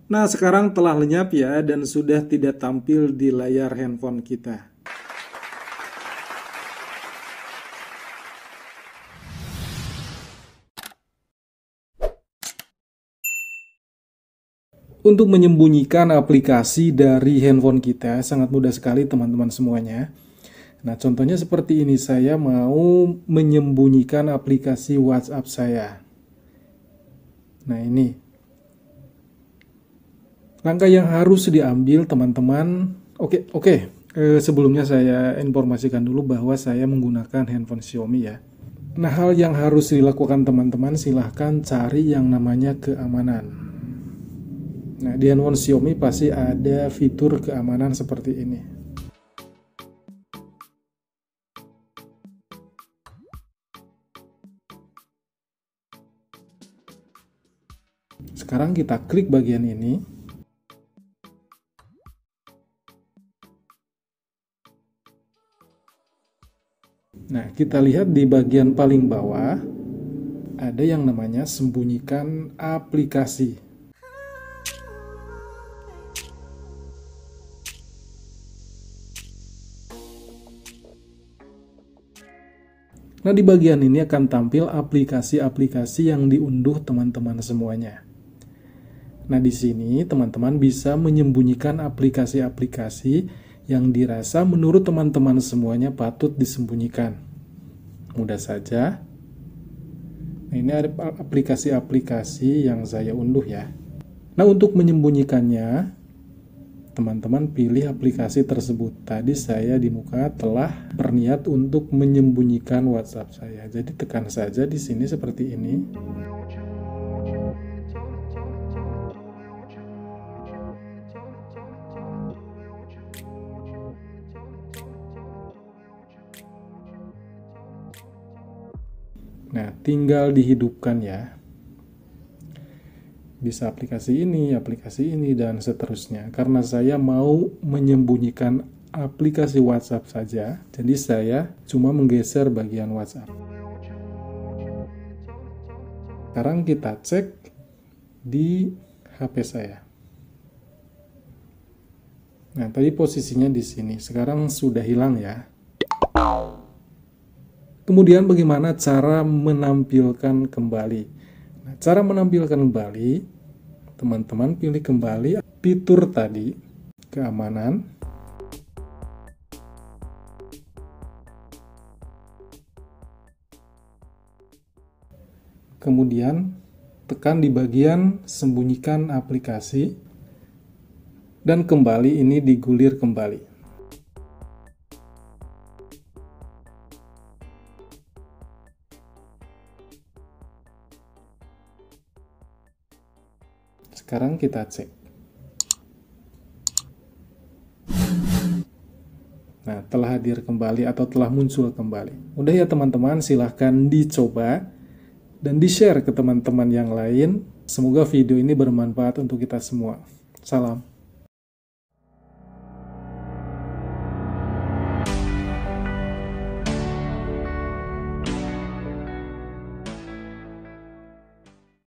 Nah, sekarang telah lenyap ya dan sudah tidak tampil di layar handphone kita. Untuk menyembunyikan aplikasi dari handphone kita sangat mudah sekali teman-teman semuanya. Nah, contohnya seperti ini, saya mau menyembunyikan aplikasi WhatsApp saya. Nah, ini langkah yang harus diambil teman-teman. Oke. Sebelumnya saya informasikan dulu bahwa saya menggunakan handphone Xiaomi ya. Nah, hal yang harus dilakukan teman-teman, silahkan cari yang namanya keamanan. Nah, di handphone Xiaomi pasti ada fitur keamanan seperti ini. Sekarang kita klik bagian ini. Nah, kita lihat di bagian paling bawah ada yang namanya sembunyikan aplikasi. Nah, di bagian ini akan tampil aplikasi-aplikasi yang diunduh teman-teman semuanya. Nah, di sini teman-teman bisa menyembunyikan aplikasi-aplikasi yang dirasa menurut teman-teman semuanya patut disembunyikan. Mudah saja. Nah, ini ada aplikasi-aplikasi yang saya unduh ya. Nah, untuk menyembunyikannya, teman-teman pilih aplikasi tersebut. Tadi saya di muka telah berniat untuk menyembunyikan WhatsApp saya. Jadi tekan saja di sini seperti ini. Nah, tinggal dihidupkan ya. Bisa aplikasi ini, dan seterusnya. Karena saya mau menyembunyikan aplikasi WhatsApp saja, jadi saya cuma menggeser bagian WhatsApp. Sekarang kita cek di HP saya. Nah, tadi posisinya di sini. Sekarang sudah hilang ya. Kemudian bagaimana cara menampilkan kembali? Nah, cara menampilkan kembali, teman-teman pilih kembali fitur tadi, keamanan. Kemudian tekan di bagian sembunyikan aplikasi, dan kembali ini digulir kembali. Sekarang kita cek. Nah, telah hadir kembali atau telah muncul kembali. Udah ya teman-teman, silahkan dicoba dan di-share ke teman-teman yang lain. Semoga video ini bermanfaat untuk kita semua. Salam.